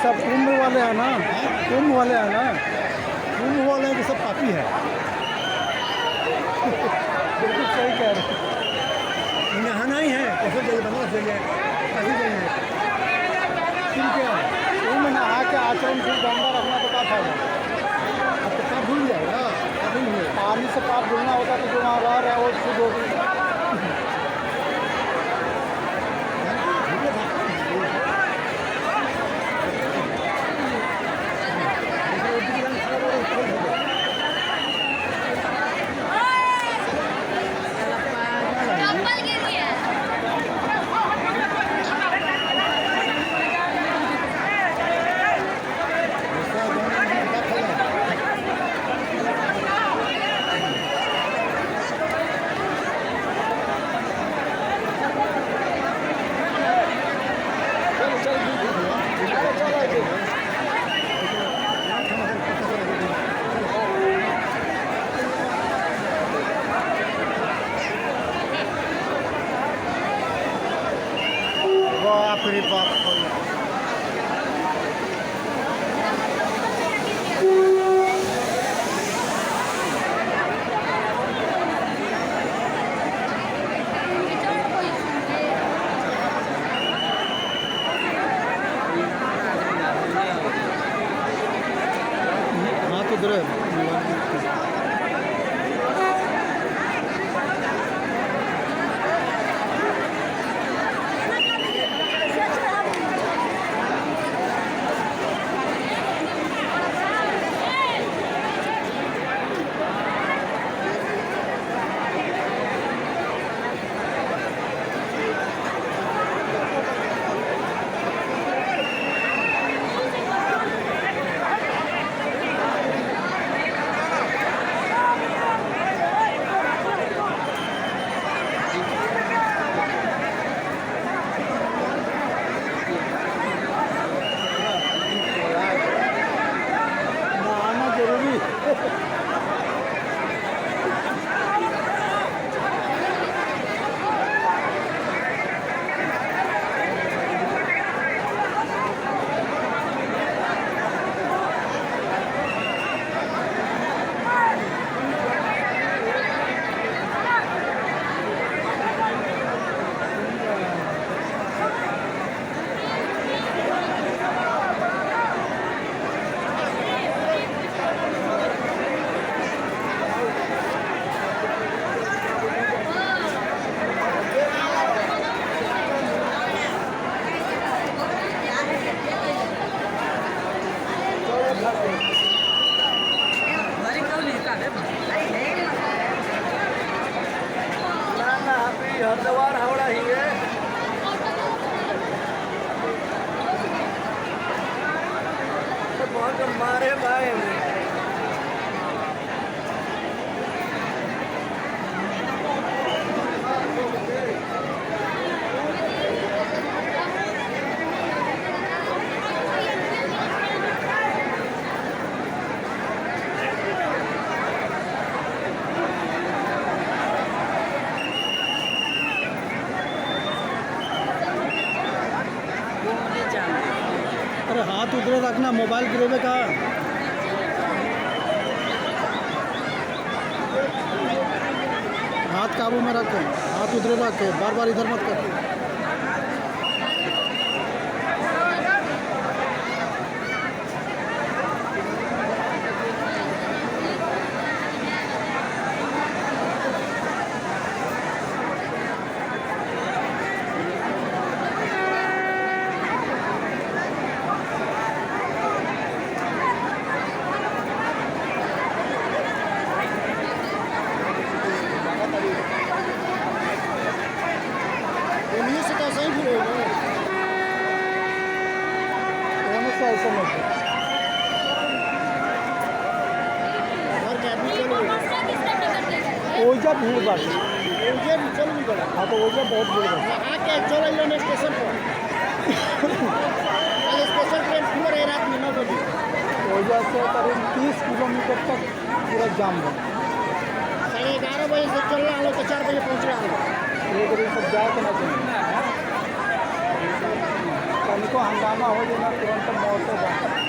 सब उम्र वाले हैं ना, उम्र वाले हैं ना, उम्र वाले हैं कि सब पापी है। बिल्कुल सही कह रहे हैं। नहाना ही है, कैसे जाइए बनारस जाइए, कैसे जाइए, फिर क्या उम्र नहा के आचरण फिर गंदा रखना तो क्या फायदा। अब तो पाप धुल जाएगा, पाप नहीं हुए। पानी से पाप धुलना होता तो जो वहाँ रह रहा है वो शुद्ध होगी। चप्पल गिर गया। बाप रे बाप। हाथ उधर है। नहाना जरूरी हरिद्वार हावड़ा ही है। बहुत मारे भाई अरे हाथ उधर रखना, मोबाइल गिरेबे का। हाथ काबू में रख, हाथ उधर रख, बार बार इधर मत कर। ऐसा मत ओजा भीड़ बाटे, ओजे भी चल भी गया। हाँ तो ओजा बहुत भीड़ बाटे। आके चल लो स्टेशन पर। कल स्पेशल ट्रेन खुल रही रात में 9 बजे। ओजा से करीब 30 किलोमीटर तक पूरा जाम बना। 11:30 बजे से चल रहा हो तो 4 बजे पहुँच रहा हो। एक दिन सब जाए तो ना चाहिए। हमको हंगामा हो जाए तुरंत मौत हो जाए।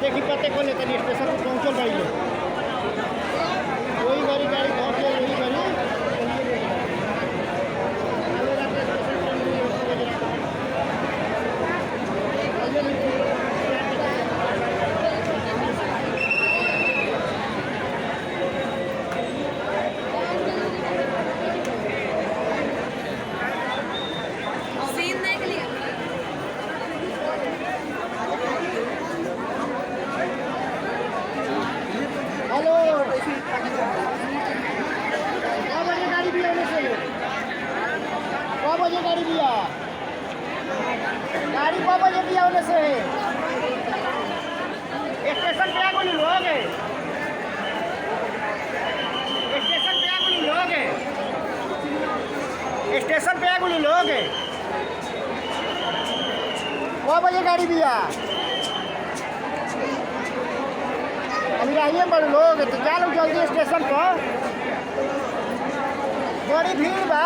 देखी पते को लेकर स्टेशन पर पहुँचल रही है वही गाड़ी पहुँचे वही गाड़ी सीन देख लिया। हेलो क्या बजे गाड़ी भी आने से क्या बजे गाड़ी भी गाड़ी क्या बजे भी आने से स्टेशन पे आगो नहीं लोगे स्टेशन पे आगो नहीं लोगे स्टेशन पे आगो नहीं लोगे क्या बजे गाड़ी भी अभी आइए बड़े लोग तो क्या लोग जल्दी स्टेशन पर बड़ी भीड़ बा।